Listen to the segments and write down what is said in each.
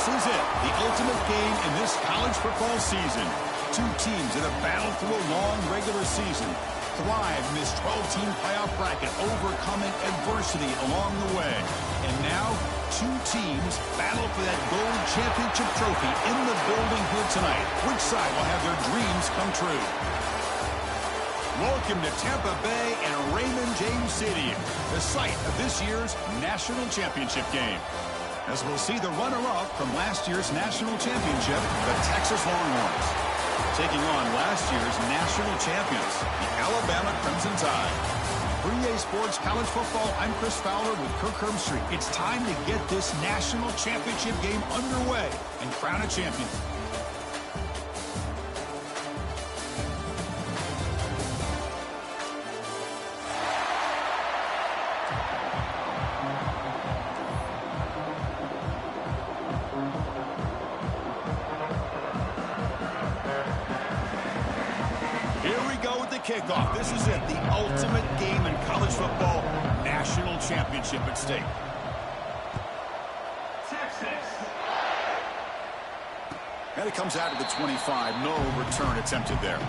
This is it, the ultimate game in this college football season. Two teams that have battled through a long regular season, thrive in this 12-team playoff bracket, overcoming adversity along the way. And now, two teams battle for that gold championship trophy in the building here tonight. Which side will have their dreams come true? Welcome to Tampa Bay and Raymond James Stadium, the site of this year's national championship game. As we'll see the runner-up from last year's national championship, the Texas Longhorns, taking on last year's national champions, the Alabama Crimson Tide. For EA Sports College Football, I'm Chris Fowler with Kirk Herbstreit. It's time to get this national championship game underway and crown a champion. Kickoff. This is it, the ultimate game in college football, national championship at stake. Texas. And it comes out of the 25. No return attempted there.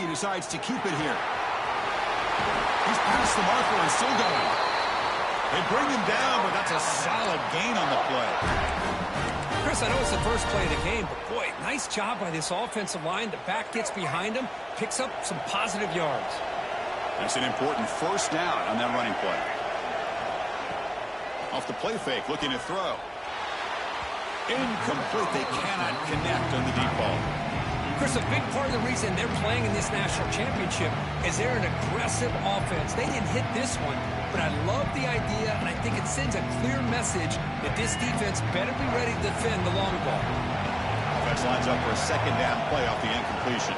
Decides to keep it here. He's past the marker and still going. They bring him down, but that's a solid gain on the play. Chris, I know it's the first play of the game, but boy, nice job by this offensive line. The back gets behind him, picks up some positive yards. That's an important first down on that running play. Off the play fake, looking to throw. Incomplete. They cannot connect on the deep ball. Chris, a big part of the reason they're playing in this national championship is they're an aggressive offense. They didn't hit this one, but I love the idea, and I think it sends a clear message that this defense better be ready to defend the long ball. Offense lines up for a second down play off the inccompletion.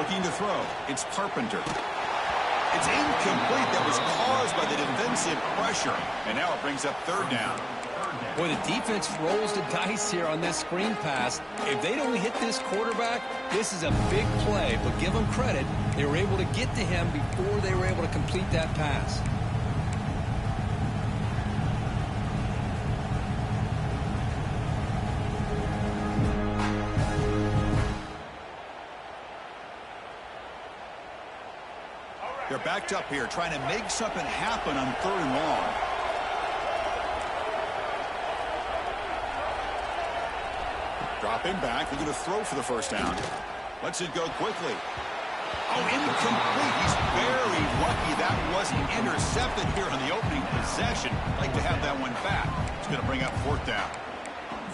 Looking to throw. It's Carpenter. It's incomplete. That was caused by the defensive pressure, and now it brings up third down. Boy, the defense rolls the dice here on this screen pass. If they don't hit this quarterback, this is a big play. But give them credit. They were able to get to him before they were able to complete that pass. They're backed up here, trying to make something happen on third and long. Dropping back, they're going to throw for the first down. Lets it go quickly. Oh, incomplete. He's very lucky that wasn't intercepted here on the opening possession. Like to have that one back. It's going to bring up fourth down.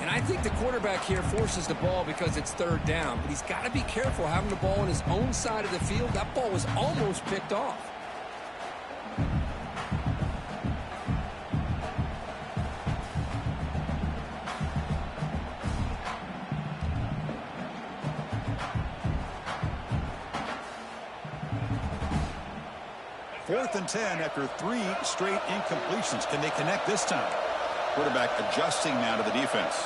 And I think the quarterback here forces the ball because it's third down. But he's got to be careful having the ball on his own side of the field. That ball was almost picked off. Fourth and 10 after 3 straight incompletions. Can they connect this time? Quarterback adjusting now to the defense.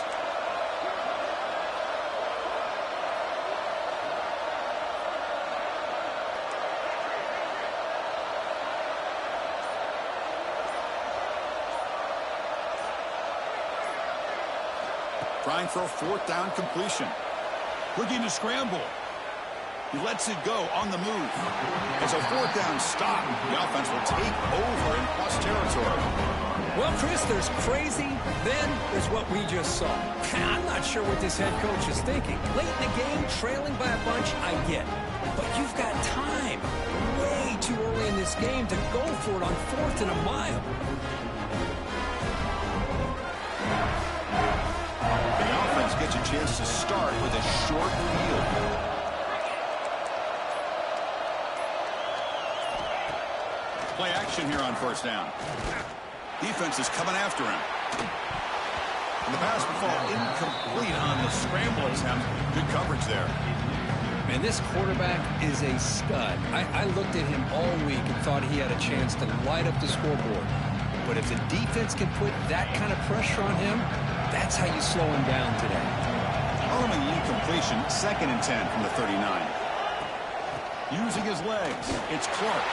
Trying for a fourth down completion. Looking to scramble. He lets it go on the move. It's a fourth down stop. The offense will take over in plus territory. Well, Chris, there's crazy, then there's what we just saw. I'm not sure what this head coach is thinking. Late in the game, trailing by a bunch, I get. But you've got time. Way too early in this game to go for it on fourth and a mile. The offense gets a chance to start with a short field. Play action here on first down. Defense is coming after him. And the pass will fall incomplete on the scramble attempt. Good coverage there. And this quarterback is a stud. I looked at him all week and thought he had a chance to light up the scoreboard. But if the defense can put that kind of pressure on him, that's how you slow him down today. Early incompletion, 2nd and 10 from the 39. Using his legs, it's Clark.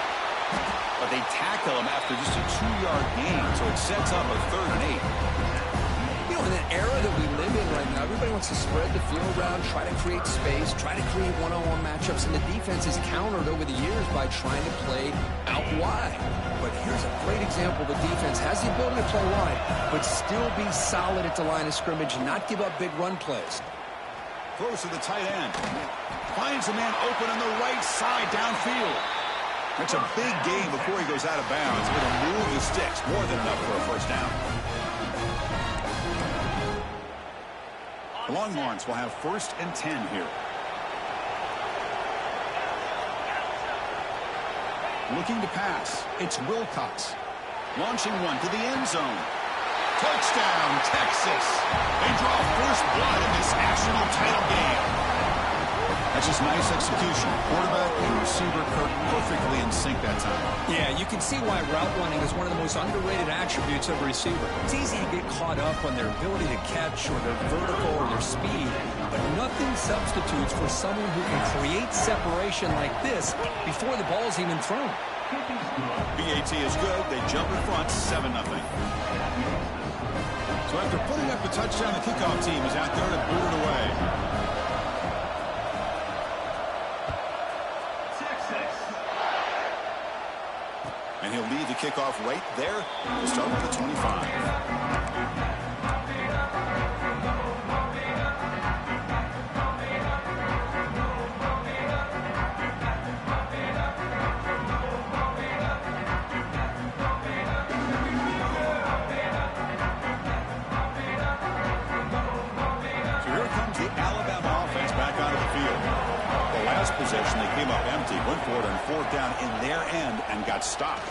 But they tackle him after just a 2-yard gain, so it sets up a 3rd and 8. You know, in the era that we live in right now, everybody wants to spread the field around, try to create space, try to create one-on-one matchups, and the defense is countered over the years by trying to play out wide. But here's a great example. The defense has the ability to play wide, but still be solid at the line of scrimmage and not give up big run plays. Throws to the tight end. Finds a man open on the right side downfield. It's a big gain before he goes out of bounds. It'll move the sticks. More than enough for a first down. The Longhorns will have 1st and 10 here. Looking to pass. It's Wilcox. Launching one to the end zone. Touchdown, Texas. They draw first blood in this national title game. That's just nice execution. Quarterback and receiver Kirk perfectly in sync that time. Yeah, you can see why route running is one of the most underrated attributes of a receiver. It's easy to get caught up on their ability to catch or their vertical or their speed, but nothing substitutes for someone who can create separation like this before the ball's even thrown. BAT is good. They jump in front, 7-0. So after putting up a touchdown, the kickoff team is out there to boot it away. And he'll lead the kickoff right there to start with the 25. Possession, they came up empty, went for it on 4th down in their end and got stopped.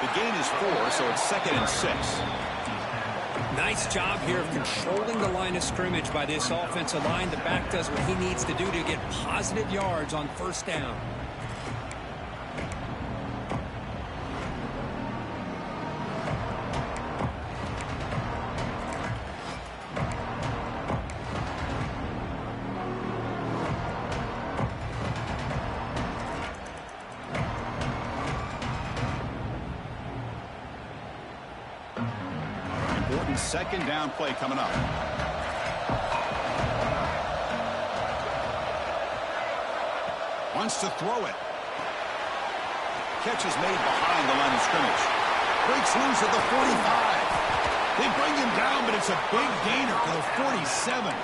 The gain is 4, so it's 2nd and 6. Nice job here of controlling the line of scrimmage by this offensive line. The back does what he needs to do to get positive yards on 1st down. Important 2nd down play coming up. Wants to throw it. Catch is made behind the line of scrimmage. Breaks loose at the 45. They bring him down, but it's a big gainer for the 47.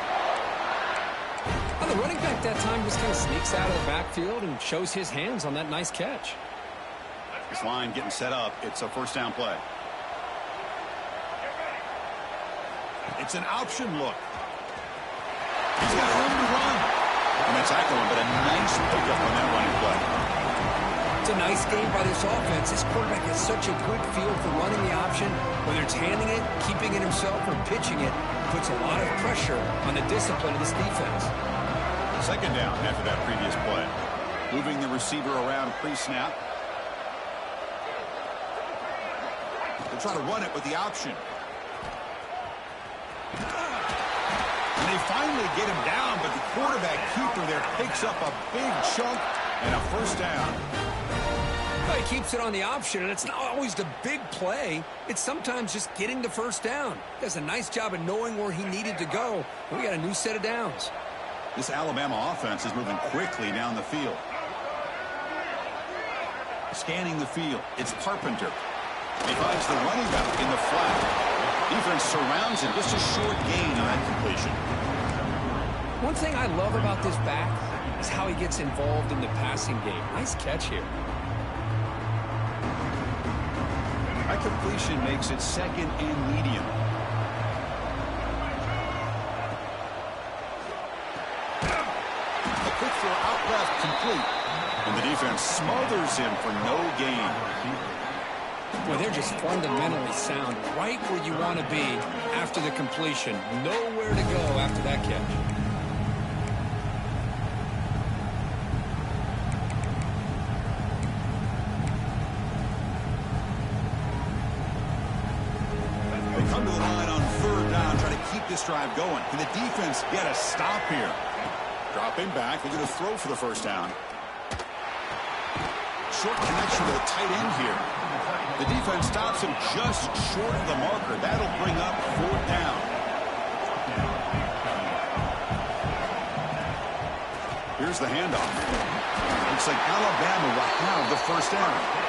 Well, the running back that time just kind of sneaks out of the backfield and shows his hands on that nice catch. This line getting set up. It's a 1st down play. It's an option look. He's got room to run. And they tackle him, but a nice pickup on that running play. It's a nice game by this offense. This quarterback has such a good feel for running the option. Whether it's handing it, keeping it himself, or pitching it, puts a lot of pressure on the discipline of this defense. 2nd down after that previous play. Moving the receiver around pre-snap. They're trying to run it with the option. And they finally get him down, but the quarterback keeper there picks up a big chunk and a 1st down. Well, he keeps it on the option, and it's not always the big play. It's sometimes just getting the 1st down. He does a nice job of knowing where he needed to go. We got a new set of downs. This Alabama offense is moving quickly down the field. Scanning the field, it's Carpenter. He finds the running back in the flat. Defense surrounds him. Just a short gain on that completion. One thing I love about this back is how he gets involved in the passing game. Nice catch here. That completion makes it 2nd and medium. A quick throw out left, complete. And the defense smothers him for no gain. Well, they're just fundamentally sound, right where you want to be after the completion. Nowhere to go after that catch. this drive going. Can the defense get a stop here? Dropping back. They're going to throw for the first down. Short connection to the tight end here. The defense stops him just short of the marker. That'll bring up 4th down. Here's the handoff. Looks like Alabama will have the first down.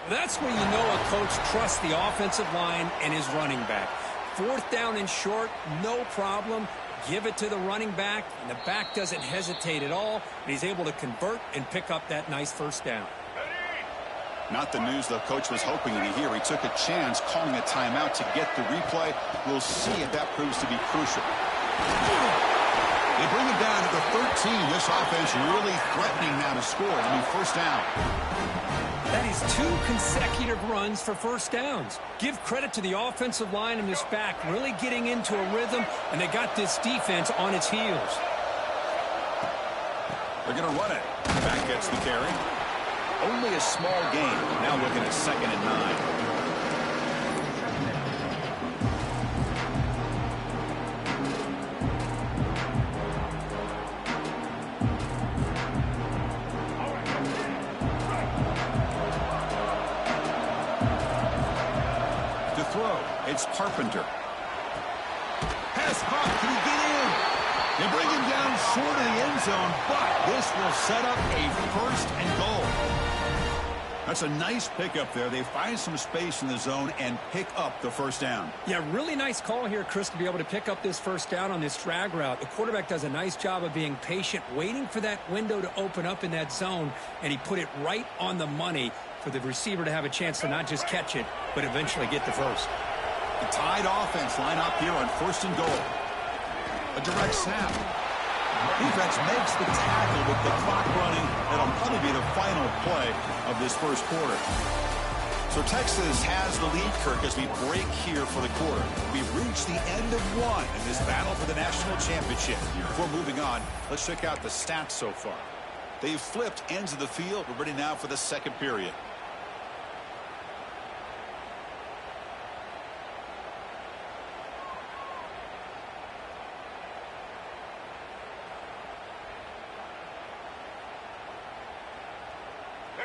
That's where you know a coach trusts the offensive line and his running back. 4th down and short, no problem. Give it to the running back, and the back doesn't hesitate at all. He's able to convert and pick up that nice first down. Not the news the coach was hoping to hear. He took a chance calling a timeout to get the replay. We'll see if that proves to be crucial. They bring him down to the 13. This offense really threatening now to score. It'll be first down. That is 2 consecutive runs for first downs. Give credit to the offensive line and this back really getting into a rhythm, and they got this defense on its heels. They're going to run it. Back gets the carry. Only a small gain. Now looking at 2nd and 9. It's Carpenter. Pass caught. Can he get in? They bring him down short of the end zone, but this will set up a 1st and goal. That's a nice pickup there. They find some space in the zone and pick up the first down. Yeah, really nice call here, Chris, to be able to pick up this first down on this drag route. The quarterback does a nice job of being patient, waiting for that window to open up in that zone, and he put it right on the money for the receiver to have a chance to not just catch it, but eventually get the first. The tied offense line up here on 1st and goal. A direct snap. Defense makes the tackle with the clock running. That'll probably be the final play of this first quarter. So Texas has the lead, Kirk, as we break here for the quarter. We've reached the end of one in this battle for the national championship. Before moving on, let's check out the stats so far. They've flipped ends of the field. We're ready now for the second period.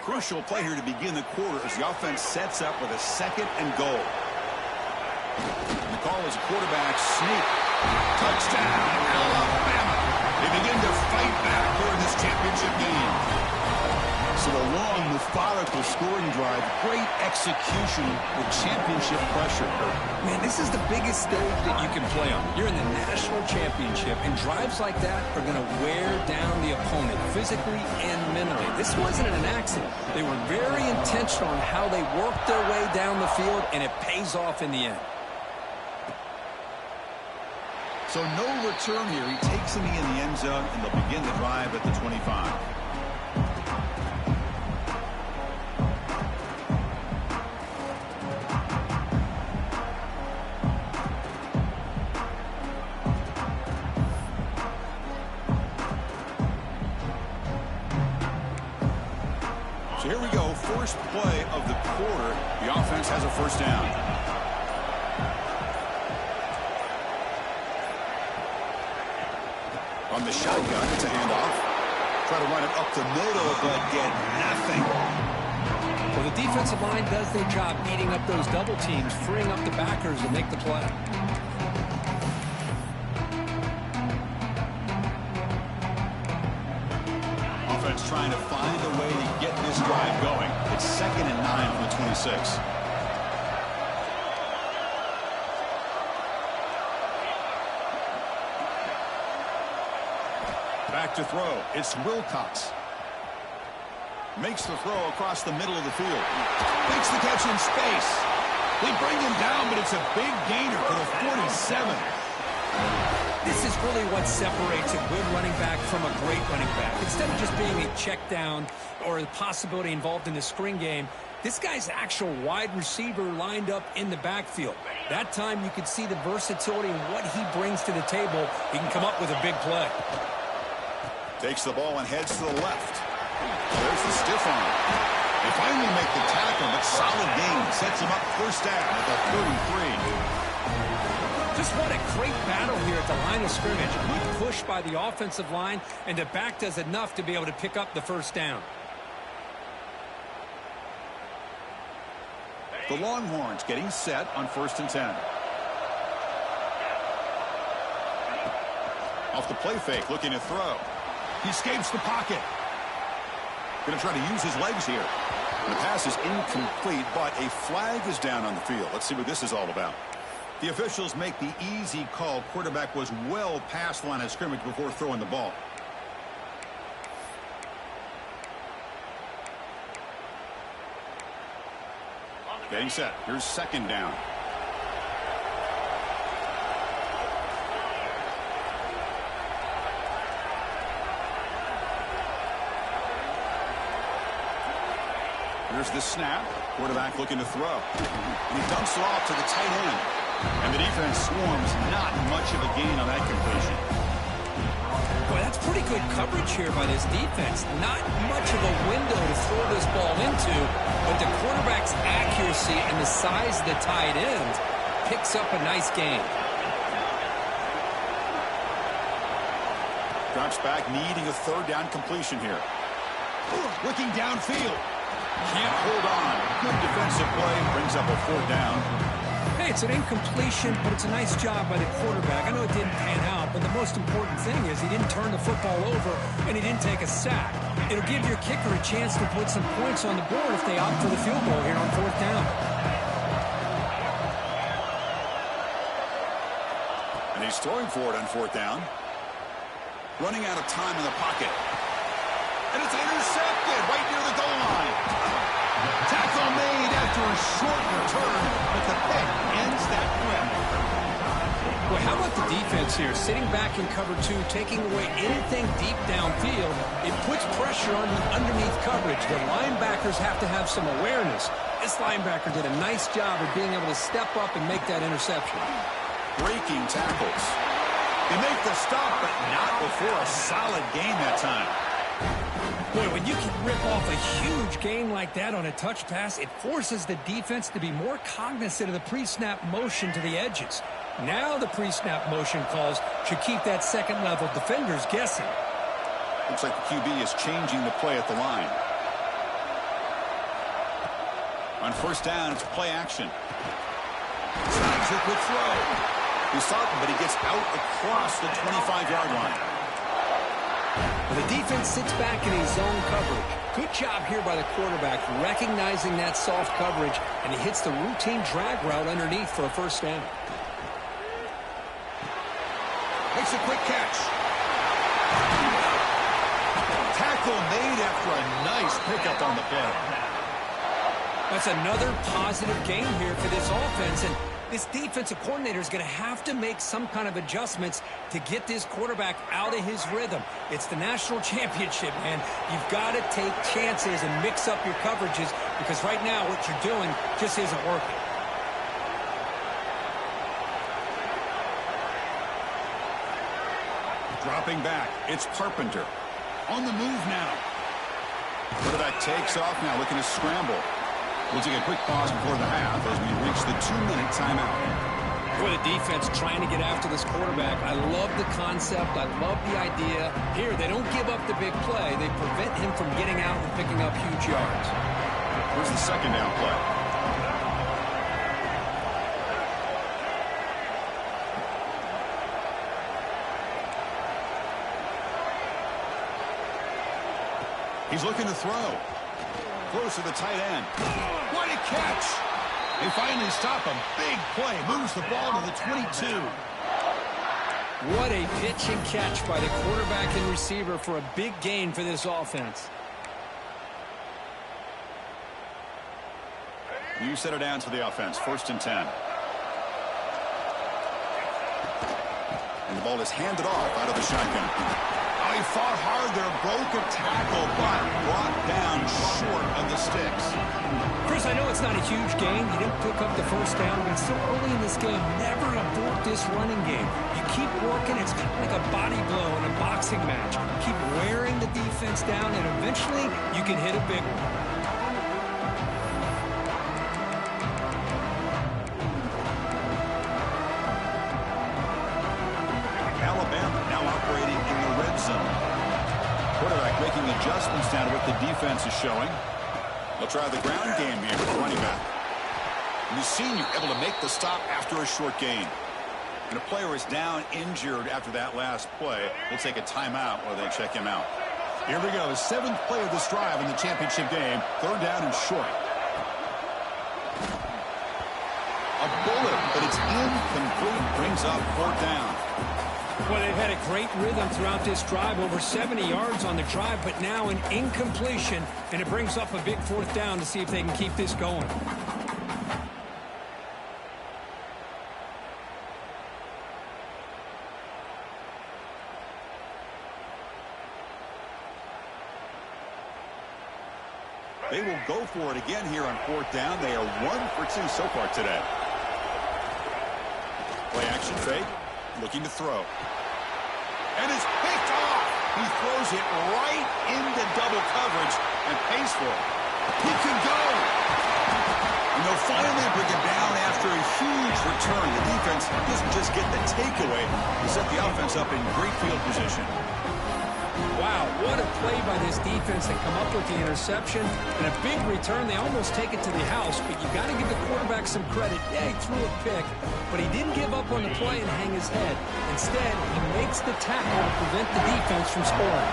Crucial play here to begin the quarter as the offense sets up with a 2nd and goal. The call is a quarterback sneak. Touchdown, Alabama. They begin to fight back here in this championship game. So a long, methodical scoring drive. Great execution with championship pressure. Man, this is the biggest stage that you can play on. You're in the national championship, and drives like that are going to wear down the opponent physically and mentally. This wasn't an accident. They were very intentional on how they worked their way down the field, and it pays off in the end. So no return here. He takes him in the end zone, and they'll begin the drive at the 25. So here we go, first play of the quarter. The offense has a first down. On the shotgun, it's a handoff. Try to run it up the middle, but get nothing. Well, the defensive line does their job eating up those double teams, freeing up the backers to make the play. Offense trying to find a way to get this drive going. It's 2nd and 9 from the 26. Back to throw. It's Wilcox. Makes the throw across the middle of the field. Makes the catch in space. They bring him down, but it's a big gainer for the 47. This is really what separates a good running back from a great running back. Instead of just being a check down or the possibility involved in the screen game, this guy's actual wide receiver lined up in the backfield. That time you could see the versatility and what he brings to the table. He can come up with a big play. Takes the ball and heads to the left. There's the stiff arm. They finally make the tackle, but solid gain. Sets them up first down at the 33. Just what a great battle here at the line of scrimmage. Good push by the offensive line, and the back does enough to be able to pick up the first down. The Longhorns getting set on 1st and 10. Off the play fake, looking to throw. He escapes the pocket. Going to try to use his legs here. The pass is incomplete, but a flag is down on the field. Let's see what this is all about. The officials make the easy call. Quarterback was well past the line of scrimmage before throwing the ball. Getting set. Here's 2nd down. Here's the snap. Quarterback looking to throw. And he dumps it off to the tight end. And the defense swarms. Not much of a gain on that completion. Boy, that's pretty good coverage here by this defense. Not much of a window to throw this ball into, but the quarterback's accuracy and the size of the tight end picks up a nice gain. Drops back, needing a 3rd down completion here. Looking downfield. Can't hold on. Good defensive play. Brings up a 4th down. Hey, it's an incompletion, but it's a nice job by the quarterback. I know it didn't pan out, but the most important thing is he didn't turn the football over and he didn't take a sack. It'll give your kicker a chance to put some points on the board if they opt for the field goal here on 4th down. And he's throwing for it on 4th down. Running out of time in the pocket. And it's intercepted right near the goal line. Tackle made after a short return, but the pick ends that play. Well, how about the defense here? Sitting back in cover 2, taking away anything deep downfield. It puts pressure on the underneath coverage. The linebackers have to have some awareness. This linebacker did a nice job of being able to step up and make that interception. Breaking tackles. They make the stop, but not before a solid gain that time. Boy, when you can rip off a huge gain like that on a touch pass, it forces the defense to be more cognizant of the pre-snap motion to the edges. Now the pre-snap motion calls should keep that second-level defenders guessing. Looks like the QB is changing the play at the line. On 1st down, it's play action. Snags it with throw. He's stopping, but he gets out across the 25-yard line. The defense sits back in his zone coverage. Good job here by the quarterback recognizing that soft coverage, and he hits the routine drag route underneath for a 1st down. Makes a quick catch. Tackle made after a nice pickup on the play. That's another positive gain here for this offense, and this defensive coordinator is going to have to make some kind of adjustments to get this quarterback out of his rhythm. It's the national championship, man. You've got to take chances and mix up your coverages because right now what you're doing just isn't working. Dropping back, it's Carpenter. On the move now. Quarterback takes off now, looking to scramble. We'll take a quick pause before the half as we reach the 2-minute timeout. For the defense trying to get after this quarterback, I love the concept. I love the idea. Here, they don't give up the big play. They prevent him from getting out and picking up huge yards. Here's the 2nd down play. He's looking to throw. Close to the tight end. What a catch! They finally stop him. Big play. Moves the ball to the 22. What a pitch and catch by the quarterback and receiver for a big gain for this offense. You set it down to the offense. 1st and 10. And the ball is handed off out of the shotgun. He fought hard there, broke a tackle, but brought down short of the sticks. Chris, I know it's not a huge gain. You didn't pick up the 1st down, but it's still early in this game. Never abort this running game. You keep working. It's kind of like a body blow in a boxing match. Keep wearing the defense down, and eventually you can hit a big one. making adjustments down to what the defense is showing. They'll try the ground game here with the running back. And the senior able to make the stop after a short gain. And a player is down injured after that last play. We'll take a timeout while they check him out. Here we go. The 7th play of this drive in the championship game. 3rd down and short. A bullet, but it's incomplete. Brings up 4th down. Well, they've had a great rhythm throughout this drive. Over 70 yards on the drive, but now an incompletion. And it brings up a big 4th down to see if they can keep this going. They will go for it again here on 4th down. They are 1 for 2 so far today. Play action fake. Looking to throw. And it's picked off. He throws it right into double coverage and pays for it. He can go. And they'll finally bring it down after a huge return. The defense doesn't just get the takeaway. They set the offense up in great field position. Wow, what a play by this defense to come up with the interception and a big return. They almost take it to the house, but you got to give the quarterback some credit. Yeah, he threw a pick, but he didn't give up on the play and hang his head. Instead, he makes the tackle to prevent the defense from scoring.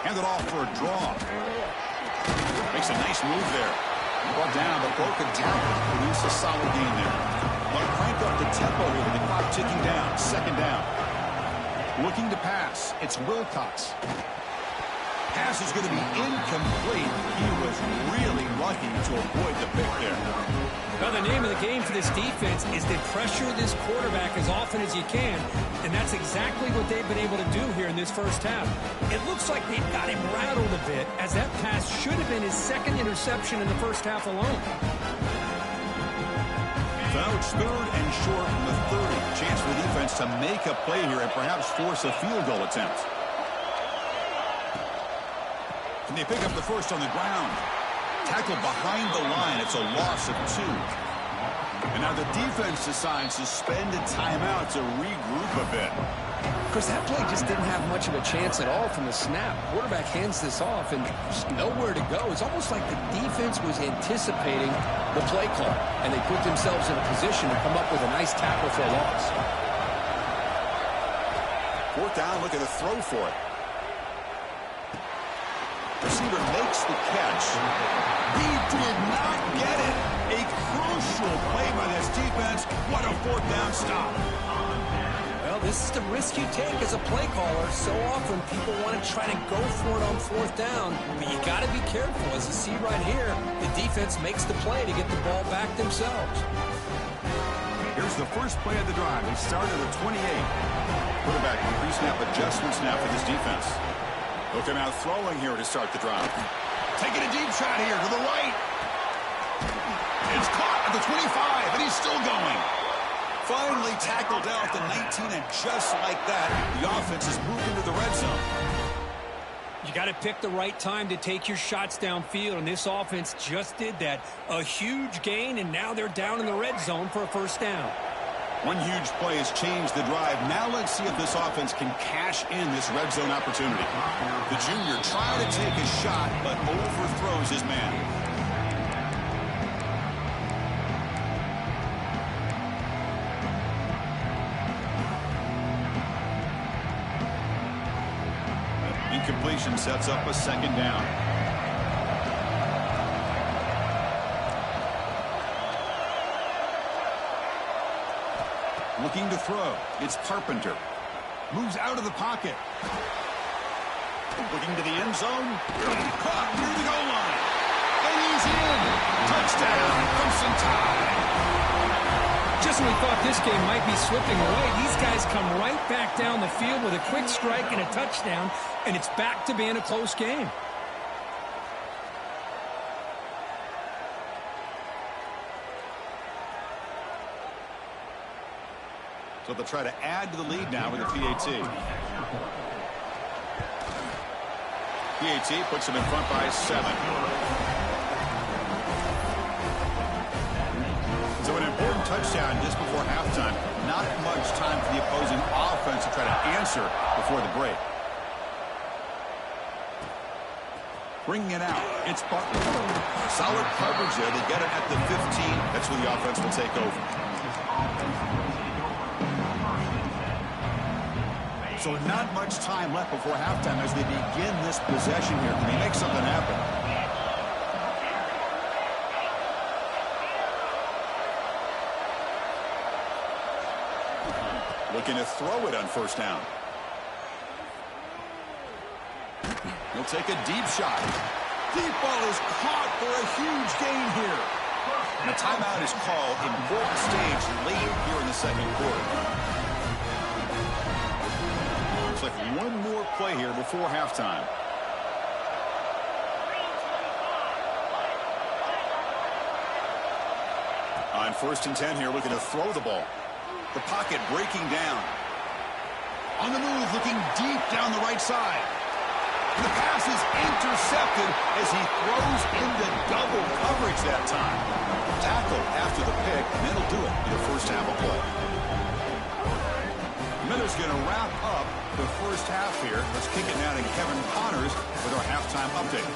Hand it off for a draw. Makes a nice move there. Brought down, but broken tackle produce a solid gain there. Want to crank up the tempo here with the clock ticking down. 2nd down. Looking to pass. It's Wilcox. Pass is going to be incomplete. He was really lucky to avoid the pick there. Well, the name of the game for this defense is to pressure this quarterback as often as you can, and that's exactly what they've been able to do here in this first half. It looks like they've got him rattled a bit, as that pass should have been his 2nd interception in the first half alone. Now it's 3rd and short from the 30. Chance for the defense to make a play here and perhaps force a field goal attempt. Can they pick up the first on the ground? Tackle behind the line. It's a loss of 2. And now the defense decides to spend a timeout to regroup a bit. Of course, that play just didn't have much of a chance at all from the snap. Quarterback hands this off and just nowhere to go. It's almost like the defense was anticipating the play call, and they put themselves in a position to come up with a nice tackle for a loss. 4th down, looking to throw for it. Receiver makes the catch. He did not get it. A crucial play by this defense. What a 4th down stop. Well, this is the risk you take as a play caller. So often people want to try to go for it on 4th down, but you got to be careful. As you see right here, the defense makes the play to get the ball back themselves. Here's the first play of the drive. They started at 28. Quarterback pre-snap adjustment snap for this defense. Looking out throwing here to start the drive. Taking a deep shot here to the right. It's caught at the 25, and he's still going. Finally tackled down at the 19, and just like that, the offense has moved into the red zone. You got to pick the right time to take your shots downfield, and this offense just did that. A huge gain, and now they're down in the red zone for a 1st down. One huge play has changed the drive. Now let's see if this offense can cash in this red zone opportunity. The junior trying to take a shot, but overthrows his man. Incompletion sets up a 2nd down. Looking to throw. It's Carpenter. Moves out of the pocket. Looking to the end zone. Caught near the goal line. And he's in. Touchdown, Crimson Tide. Just when we thought this game might be slipping away, these guys come right back down the field with a quick strike and a touchdown, and it's back to being a close game. So they'll try to add to the lead now with a PAT. PAT puts them in front by 7. So an important touchdown just before halftime. Not much time for the opposing offense offense to try to answer before the break. Bringing it out. It's Butler. Solid coverage there. They get it at the 15. That's where the offense will take over. So not much time left before halftime as they begin this possession here. Can they make something happen? Looking to throw it on first down. He'll take a deep shot. Deep ball is caught for a huge gain here. And a timeout is called. Important stage late here in the second quarter. Looks like one more play here before halftime. On 1st and 10 here, looking to throw the ball. The pocket breaking down. On the move, looking deep down the right side. The pass is intercepted as he throws into double coverage that time. Tackle after the pick, and that'll do it for the first half of play. Miller's going to wrap up the first half here. Let's kick it now to Kevin Connors with our halftime update.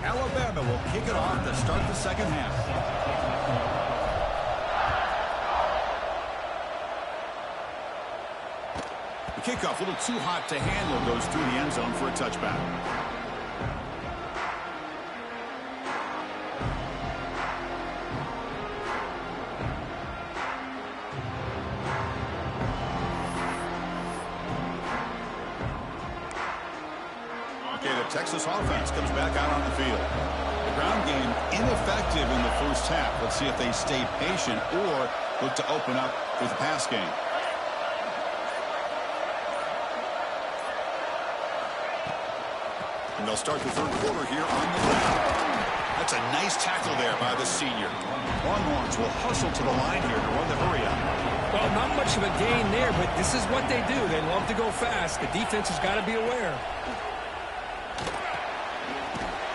Alabama will kick it off to start the second half. The kickoff a little too hot to handle, goes through the end zone for a touchback. Texas offense comes back out on the field. The ground game ineffective in the first half. Let's see if they stay patient or look to open up with the pass game. And they'll start the third quarter here on the ground. That's a nice tackle there by the senior. Longhorns will hustle to the line here to run the hurry up. Well, not much of a gain there, but this is what they do. They love to go fast. The defense has got to be aware.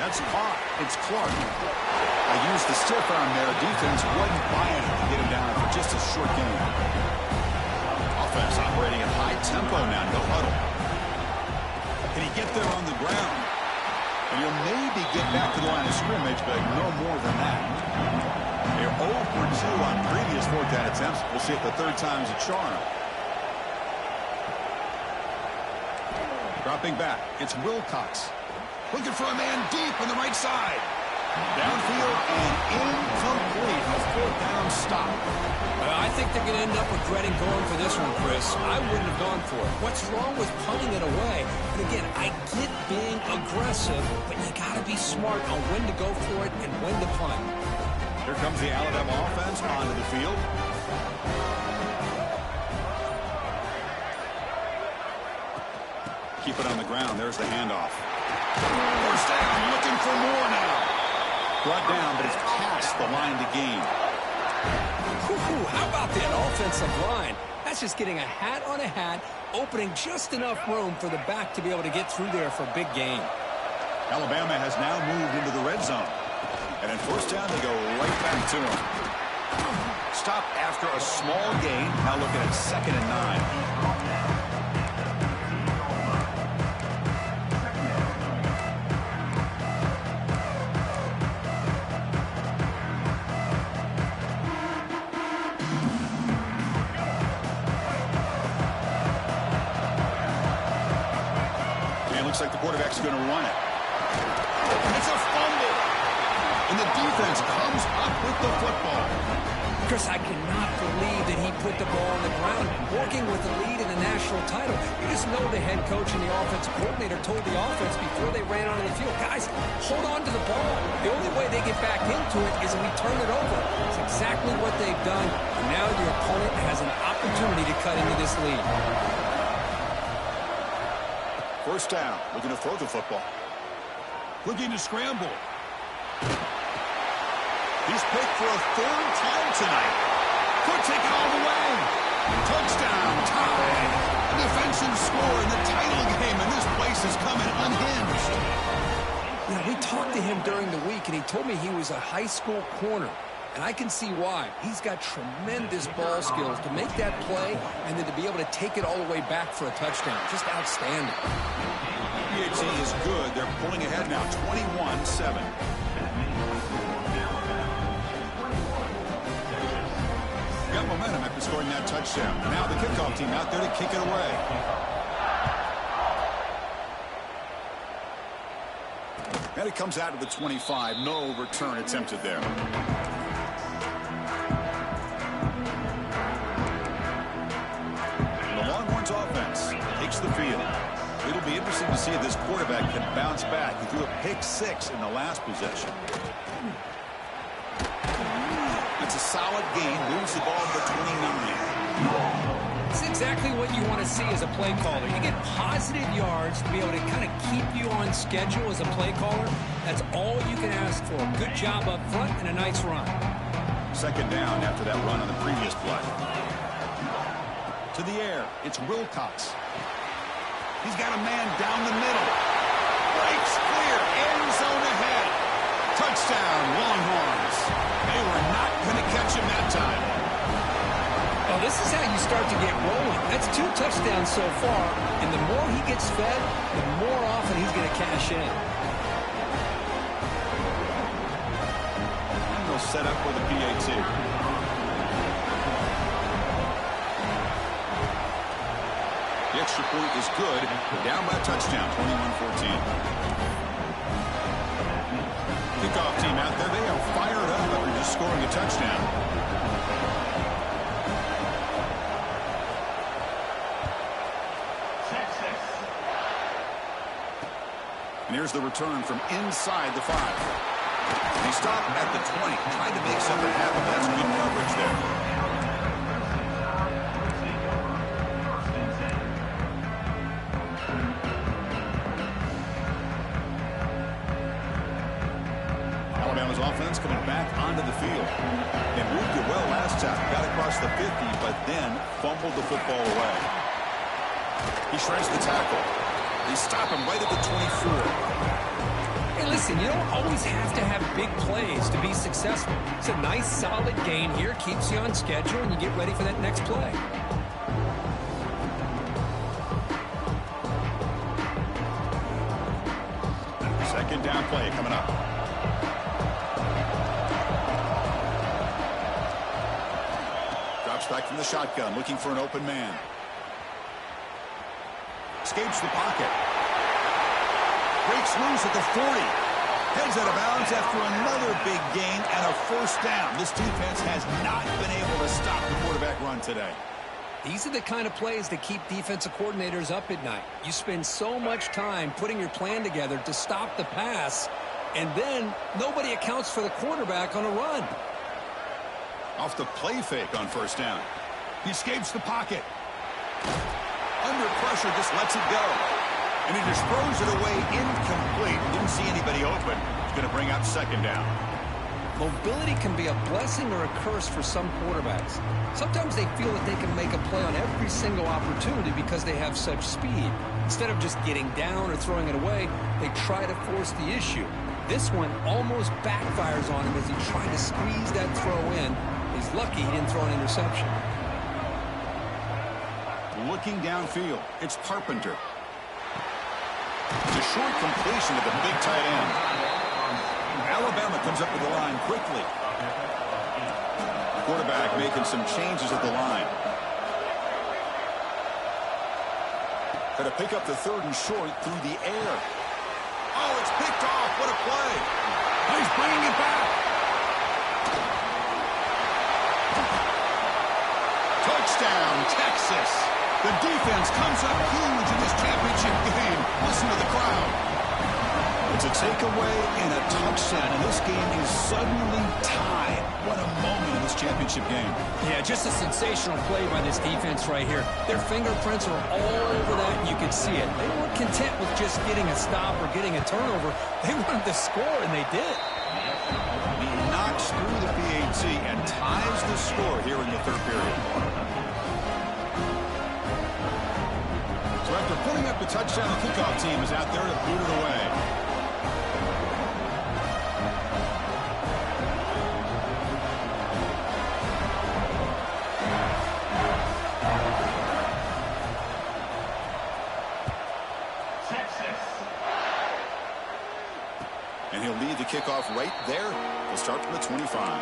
That's caught. It's Clark. I used the stiff arm there. Defense wasn't buying it to get him down for just a short game. Offense operating at high tempo now. No huddle. Can he get there on the ground? And he'll maybe get back to the line of scrimmage, but no more than that. They're 0 for 2 on previous fourth down attempts. We'll see if the third time's a charm. Dropping back. It's Wilcox. Looking for a man deep on the right side. Downfield and incomplete. A fourth down stop. I think they're going to end up regretting going for this one, Chris. I wouldn't have gone for it. What's wrong with punting it away? And again, I get being aggressive, but you got to be smart on when to go for it and when to punt. Here comes the Alabama offense onto the field. Keep it on the ground. There's the handoff. First down, looking for more now. Brought down, but it's past the line to gain. How about that offensive line? That's just getting a hat on a hat, opening just enough room for the back to be able to get through there for a big gain. Alabama has now moved into the red zone. And in first down, they go right back to him. Stop after a small gain. Now looking at 2nd and 9. Looks like the quarterback's going to run it. It's a fumble. And the defense comes up with the football. Chris, I cannot believe that he put the ball on the ground, working with the lead in the national title. You just know the head coach and the offensive coordinator told the offense before they ran onto the field, guys, hold on to the ball. The only way they get back into it is if we turn it over. It's exactly what they've done. And now your opponent has an opportunity to cut into this lead. First down, looking to throw the football. Looking to scramble. He's picked for a 3rd time tonight. Could take it all the way. Touchdown, tie. A defensive score in the title game, and this place is coming unhinged. You know, we talked to him during the week, and he told me he was a high school corner. And I can see why. He's got tremendous ball skills to make that play and then to be able to take it all the way back for a touchdown. Just outstanding. PAT is good. They're pulling ahead now, 21-7. Got momentum after scoring that touchdown. Now the kickoff team out there to kick it away. And it comes out to the 25. No return attempted there. The Longhorns offense takes the field. It'll be interesting to see if this quarterback can bounce back. He threw a pick-6 in the last possession. It's a solid gain. Moves the ball to the 29. It's exactly what you want to see as a play caller. You get positive yards to be able to kind of keep you on schedule as a play caller. That's all you can ask for. Good job up front and a nice run. Second down after that run on the previous play. To the air. It's Wilcox. He's got a man down the middle. Breaks clear. End zone ahead. Touchdown, Longhorns. They were not going to catch him that time. Well, this is how you start to get rolling. That's 2 touchdowns so far, and the more he gets fed, the more often he's going to cash in. And they'll set up for the PAT. The extra point is good. They're down by a touchdown, 21-14. Kickoff team out there. They are fired up after just scoring a touchdown. And here's the return from inside the 5. He stopped at the 20, trying to make something happen. That's good coverage there. Alabama's offense coming back onto the field. They moved it well last time. Got across the 50, but then fumbled the football away. He shreds the tackle. They stop him right at the 24. Hey, listen, you don't always have to have big plays to be successful. It's a nice, solid gain here. Keeps you on schedule, and you get ready for that next play. Second down play coming up. Drops back from the shotgun, looking for an open man. Escapes the pocket. Breaks loose at the 40. Heads out of bounds after another big gain and a first down. This defense has not been able to stop the quarterback run today. These are the kind of plays that keep defensive coordinators up at night. You spend so much time putting your plan together to stop the pass, and then nobody accounts for the quarterback on a run. Off the play fake on first down. He escapes the pocket. Under pressure, just lets it go. And he just throws it away incomplete. Didn't see anybody open. He's going to bring up second down. Mobility can be a blessing or a curse for some quarterbacks. Sometimes they feel that they can make a play on every single opportunity because they have such speed. Instead of just getting down or throwing it away, they try to force the issue. This one almost backfires on him as he tried to squeeze that throw in. He's lucky he didn't throw an interception. Looking downfield, it's Carpenter. It's a short completion to the big tight end. Alabama comes up with the line quickly. Quarterback making some changes at the line. Got to pick up the third and short through the air. Oh, it's picked off. What a play. He's bringing it back. Touchdown, Texas. The defense comes up huge in this championship game. Listen to the crowd. It's a takeaway and a touchdown, and this game is suddenly tied. What a moment in this championship game. Yeah, just a sensational play by this defense right here. Their fingerprints are all over that, and you can see it. They weren't content with just getting a stop or getting a turnover. They wanted to score, and they did. He knocks through the PAT and ties the score here in the third period. So after putting up the touchdown, the kickoff team is out there to boot it away. And he'll lead the kickoff right there. He'll start from the 25.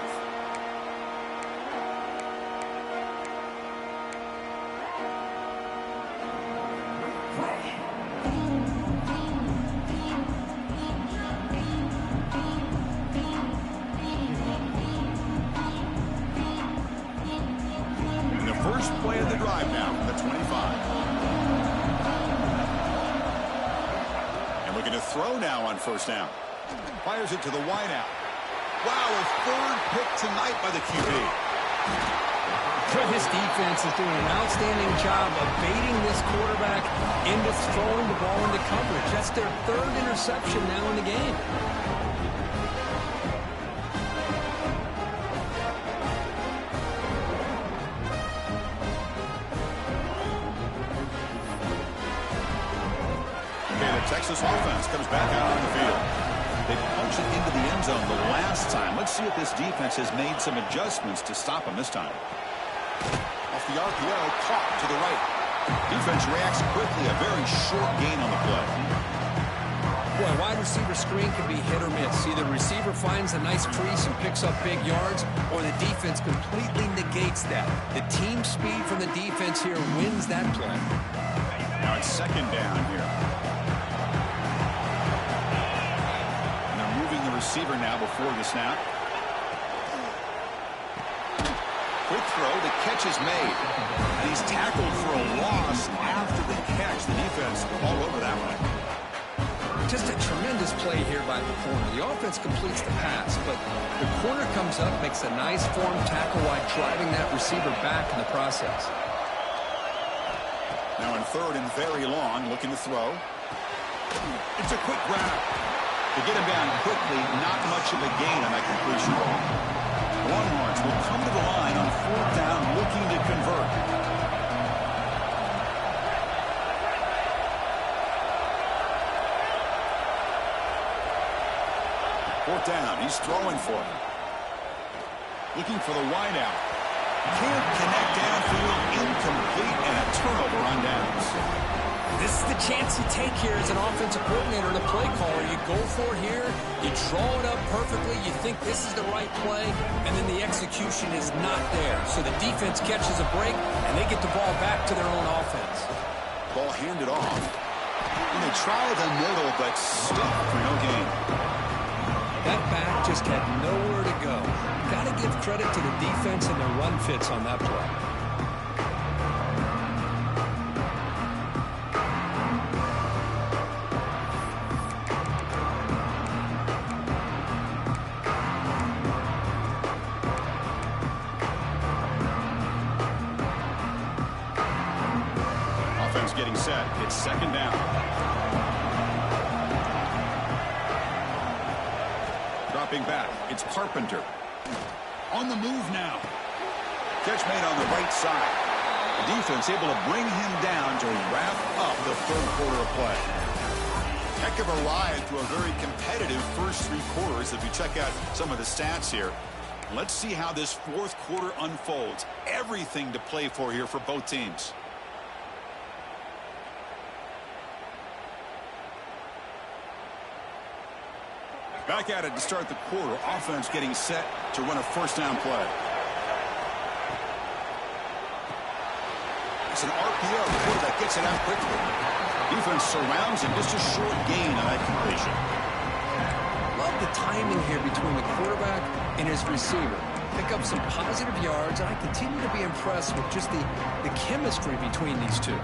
And the first play of the drive now from the 25. And we're going to throw now on first down. Fires it to the wideout. Wow, a third pick tonight by the QB. This defense is doing an outstanding job of baiting this quarterback into throwing the ball into coverage. That's their third interception now in the game. Okay, the Texas offense comes back out on the field. They punched it into the end zone the last time. Let's see if this defense has made some adjustments to stop them this time. Off the RPO, caught to the right. Defense reacts quickly. A very short gain on the play. Boy, wide receiver screen can be hit or miss. Either the receiver finds a nice crease and picks up big yards, or the defense completely negates that. The team speed from the defense here wins that play. Now it's second down here. Receiver now before the snap. Quick throw. The catch is made. And he's tackled for a loss after the catch. The defense all over that one. Just a tremendous play here by the corner. The offense completes the pass, but the corner comes up, makes a nice form tackle while driving that receiver back in the process. Now in third and very long, looking to throw. It's a quick grab. To get him down quickly, not much of a gain on that completion. Longhorns will come to the line on fourth down, looking to convert. Fourth down, he's throwing for it. Looking for the wideout. Can't connect downfield, incomplete, and a turnover on downs. This is the chance you take here as an offensive coordinator and a play caller. You go for it here, you draw it up perfectly, you think this is the right play, and then the execution is not there. So the defense catches a break, and they get the ball back to their own offense. Ball handed off. And they try the middle, but stuck for no gain. That back just had nowhere to go. Got to give credit to the defense and their run fits on that play. Getting set. It's second down. Dropping back. It's Carpenter. On the move now. Catch made on the right side. The defense able to bring him down to wrap up the third quarter of play. Heck of a ride through a very competitive first three quarters. If you check out some of the stats here, let's see how this fourth quarter unfolds. Everything to play for here for both teams. Back at it to start the quarter. Offense getting set to run a first down play. It's an RPO. The quarterback gets it out quickly. Defense surrounds him. Just a short gain on that completion. Love the timing here between the quarterback and his receiver. Pick up some positive yards, and I continue to be impressed with just the chemistry between these two.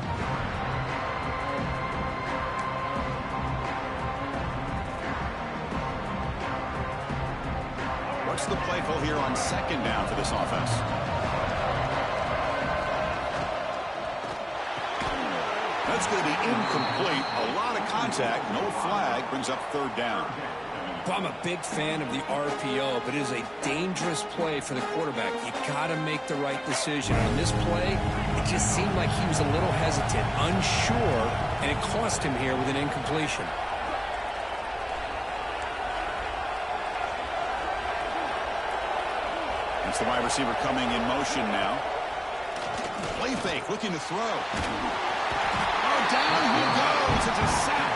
What's the play call here on second down for this offense? That's going to be incomplete. A lot of contact. No flag. Brings up third down. Well, I'm a big fan of the RPO, but it is a dangerous play for the quarterback. You got to make the right decision. On this play, it just seemed like he was a little hesitant, unsure, and it cost him here with an incompletion. It's the wide receiver coming in motion now. Play fake, looking to throw. Oh, down he goes. It's a sack.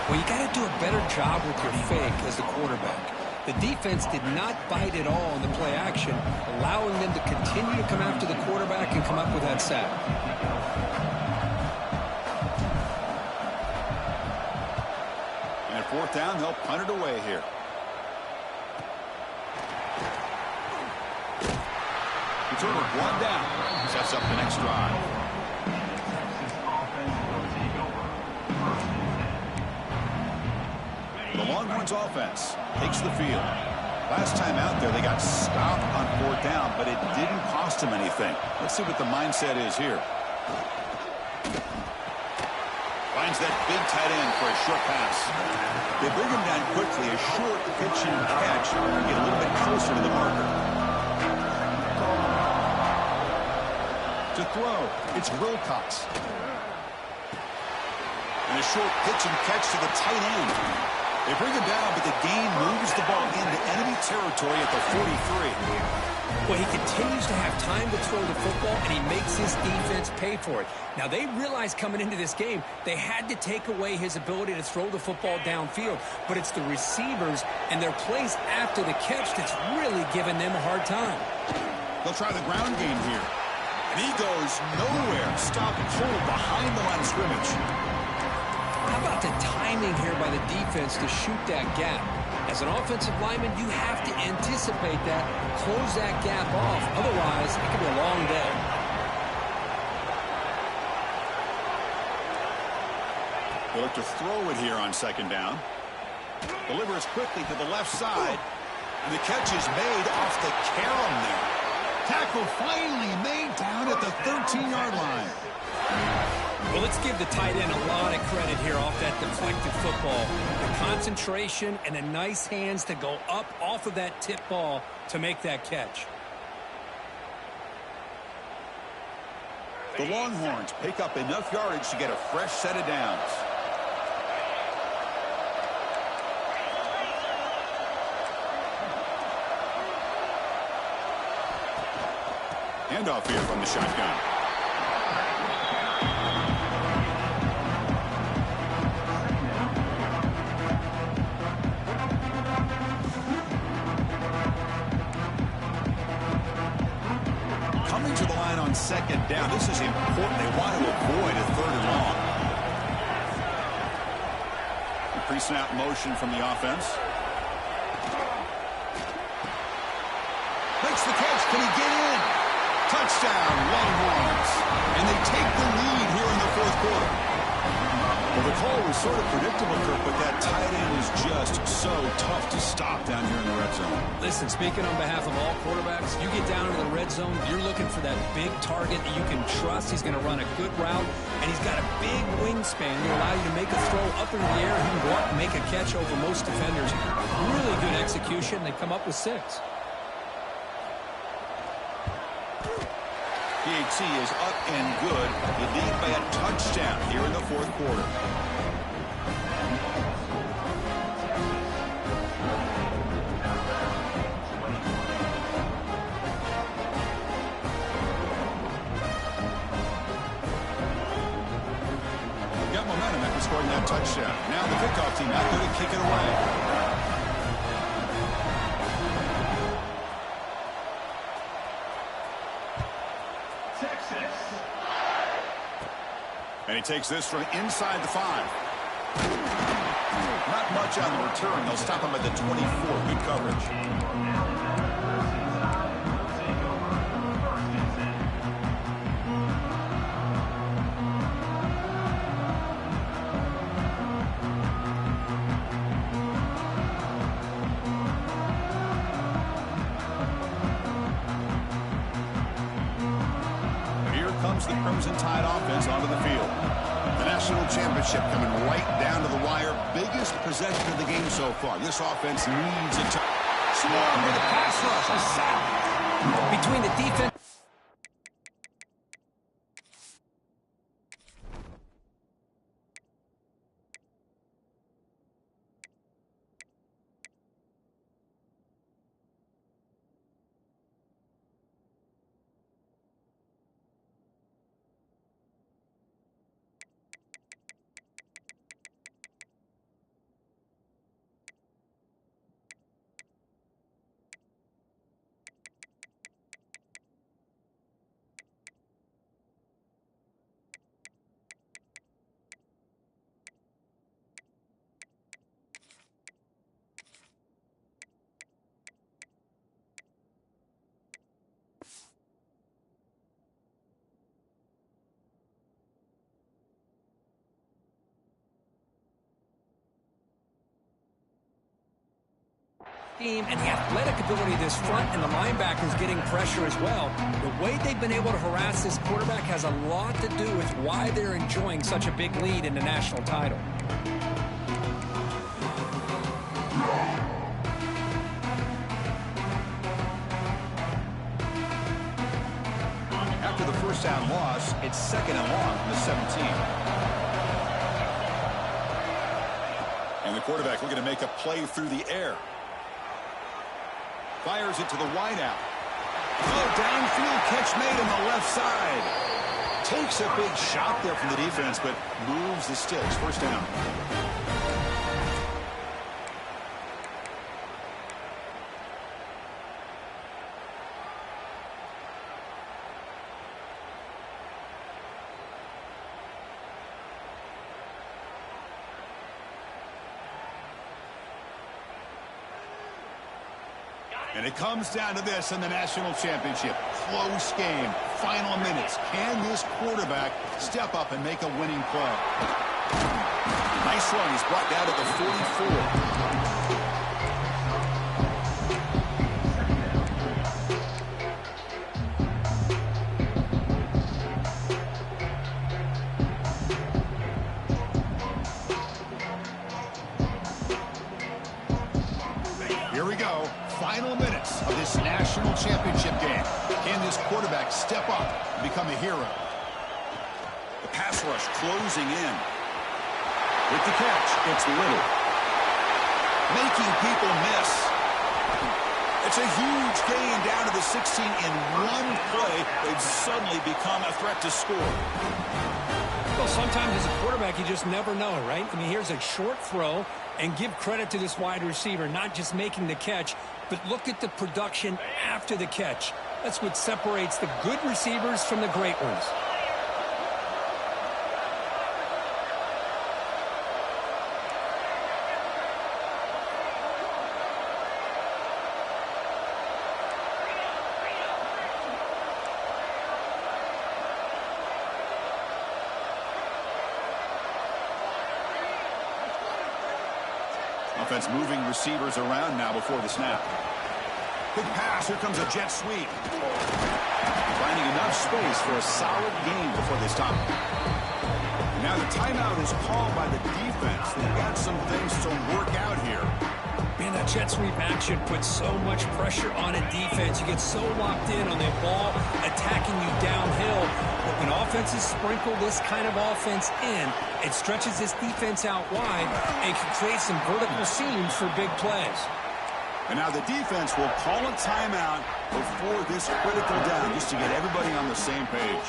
Well, you got to do a better job with your fake as the quarterback. The defense did not bite at all in the play action, allowing them to continue to come after the quarterback and come up with that sack. And at fourth down, they'll punt it away here. Return with one down. Sets up the next drive. The Longhorns offense takes the field. Last time out there, they got stopped on fourth down, but it didn't cost them anything. Let's see what the mindset is here. Finds that big tight end for a short pass. They bring him down quickly. A short pitch and catch. Get a little bit closer to the marker. To throw, it's Wilcox. And a short pitch and catch to the tight end. They bring him down, but the gain moves the ball into enemy territory at the 43. Well, he continues to have time to throw the football, and he makes his defense pay for it. Now, they realized coming into this game, they had to take away his ability to throw the football downfield, but it's the receivers and their plays after the catch that's really giving them a hard time. They'll try the ground game here. And he goes nowhere. Stop cold behind the line of scrimmage. How about the timing here by the defense to shoot that gap? As an offensive lineman, you have to anticipate that, close that gap off. Otherwise, it could be a long day. They look to throw it here on second down. Delivers quickly to the left side. And the catch is made off the carom there. Tackle finally made down at the 13-yard line. Well, let's give the tight end a lot of credit here off that deflected football. The concentration and the nice hands to go up off of that tip ball to make that catch. The Longhorns pick up enough yardage to get a fresh set of downs. Handoff here from the shotgun. Coming to the line on second down. This is important. They want to avoid a third and long. Pre-snap motion from the offense. Makes the catch. Can he get in? Touchdown, Longhorns. And they take the lead here in the fourth quarter. Well, the call was sort of predictable, Kirk, but that tight end is just so tough to stop down here in the red zone. Listen, speaking on behalf of all quarterbacks, you get down into the red zone, you're looking for that big target that you can trust. He's going to run a good route, and he's got a big wingspan to allow you to make a throw up into the air. He can go up and make a catch over most defenders. Really good execution. They come up with 6. PAT is up and good. They lead by a touchdown here in the fourth quarter. Got momentum after scoring that touchdown. Now the kickoff team out there to kick it away. And he takes this from inside the 5. Not much on the return. They'll stop him at the 24. Good coverage. The Crimson Tide offense onto the field. The national championship coming right down to the wire. Biggest possession of the game so far. This offense needs a swarm with a pass rush. A sack. Between the defense. team and the athletic ability of this front and the linebackers getting pressure as well. The way they've been able to harass this quarterback has a lot to do with why they're enjoying such a big lead in the national title. After the first down loss, it's 2nd and long from the 17. And the quarterback looking to make a play through the air. Fires it to the wideout. Oh, downfield catch made on the left side. Takes a big shot there from the defense, but moves the sticks. First down. And it comes down to this in the national championship. Close game. Final minutes. Can this quarterback step up and make a winning play? Nice run. He's brought down to the 44. Here we go. Final minutes of this national championship game. Can this quarterback step up and become a hero? The pass rush closing in. With the catch, it's Little. Making people miss. It's a huge gain down to the 16 in one play. They've suddenly become a threat to score. Well, sometimes as a quarterback, you just never know, right? I mean, here's a short throw, and give credit to this wide receiver, not just making the catch, but look at the production after the catch. That's what separates the good receivers from the great ones. Offense moving receivers around now before the snap. Big pass. Here comes a jet sweep. Finding enough space for a solid gain before they stop. Now the timeout is called by the defense. They've got some things to work out here. Man, that jet sweep action puts so much pressure on a defense. You get so locked in on the ball attacking you downhill. But when offenses sprinkle this kind of offense in, it stretches this defense out wide and can create some vertical seams for big plays. And now the defense will call a timeout before this critical down just to get everybody on the same page.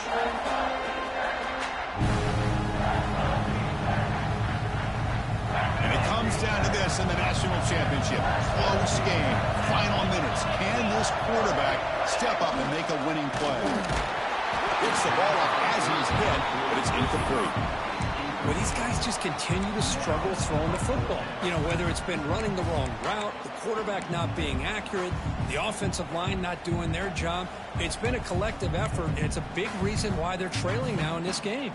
And it comes down to this in the national championship. Close game. Final minutes. Can this quarterback step up and make a winning play? Picks the ball up as he's hit, but it's incomplete. Well, these guys just continue to struggle throwing the football. You know, whether it's been running the wrong route, the quarterback not being accurate, the offensive line not doing their job. It's been a collective effort, and it's a big reason why they're trailing now in this game.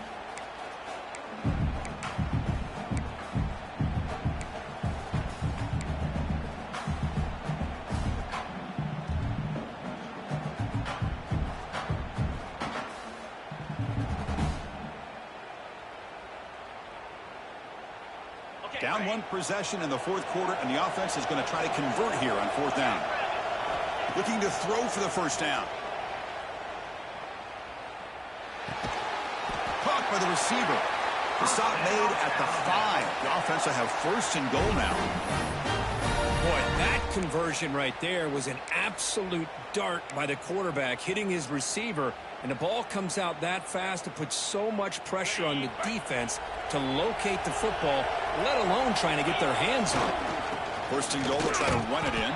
Down one possession in the fourth quarter, and the offense is going to try to convert here on fourth down. Looking to throw for the first down. Caught by the receiver. The stop made at the 5. The offense will have first and goal now. Boy, that conversion right there was an absolute dart by the quarterback, hitting his receiver. And the ball comes out that fast to put so much pressure on the defense to locate the football, let alone trying to get their hands on it. First and goal, they'll try to run it in.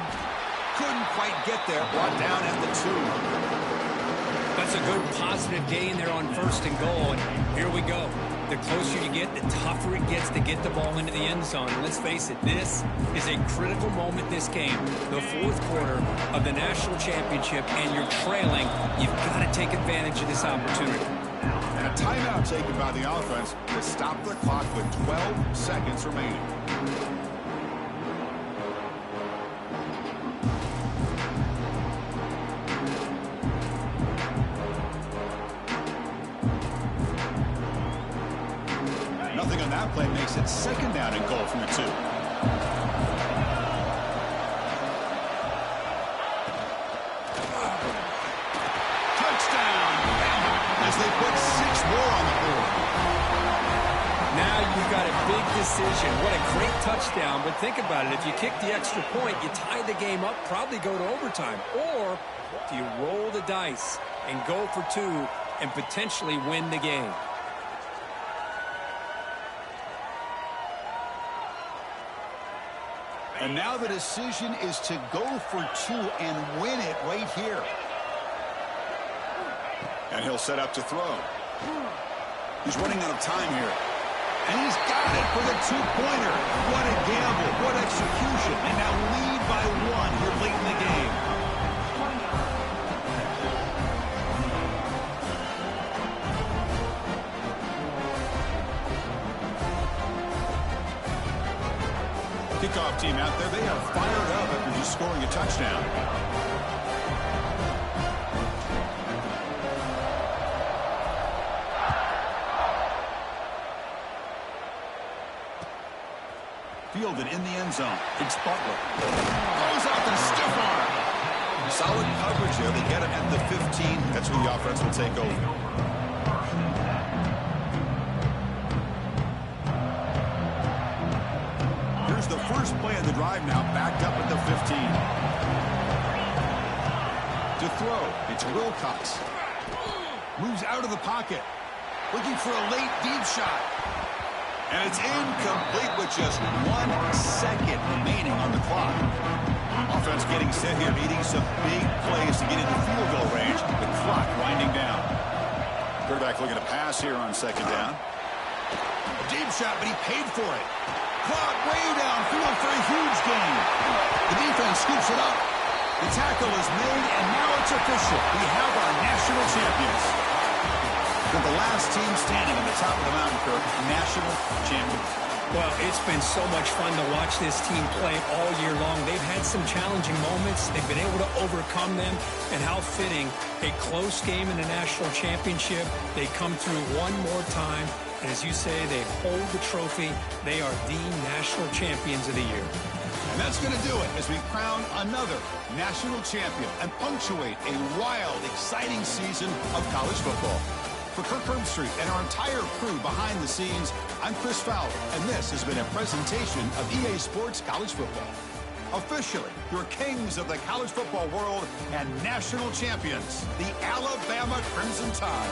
Couldn't quite get there. Brought down at the 2. That's a good positive gain there on first and goal. And here we go. The closer you get, the tougher it gets to get the ball into the end zone. And let's face it, this is a critical moment this game. The fourth quarter of the national championship, and you're trailing. You've got to take advantage of this opportunity. And a timeout taken by the offense to stop the clock with 12 seconds remaining. It's second down and goal from the 2. Touchdown, Bama, as they put 6 more on the board. Now you've got a big decision. What a great touchdown, but think about it. If you kick the extra point, you tie the game up, probably go to overtime. Or do you roll the dice and go for 2 and potentially win the game? And now the decision is to go for 2 and win it right here. And he'll set up to throw. He's running out of time here. And he's got it for the 2-pointer. What a gamble. What execution. And now lead by 1 here late in the game. Kickoff team out there. They are fired up after just scoring a touchdown. Fielded in the end zone. It's Butler. Goes off and stiff arm. Solid coverage here. They get him at the 15. That's where the offense will take over. Here's the first play of the drive now, backed up at the 15. To throw, it's Wilcox. Moves out of the pocket. Looking for a late deep shot. And it's incomplete with just 1 second remaining on the clock. Offense getting set here, needing some big plays to get into field goal range. The clock winding down. Quarterback looking to pass here on second down. A deep shot, but he paid for it. Caught way downfield for a huge gain. The defense scoops it up. The tackle is made, and now it's official. We have our national champions. With the last team standing on the top of the mountain, Kirk, national champions. Well, it's been so much fun to watch this team play all year long. They've had some challenging moments. They've been able to overcome them. And how fitting, a close game in the national championship. They come through one more time. And as you say, they hold the trophy. They are the national champions of the year. And that's going to do it as we crown another national champion and punctuate a wild, exciting season of college football. For Kirk Herbstreit and our entire crew behind the scenes, I'm Chris Fowler, and this has been a presentation of EA Sports College Football. Officially, your kings of the college football world and national champions, the Alabama Crimson Tide.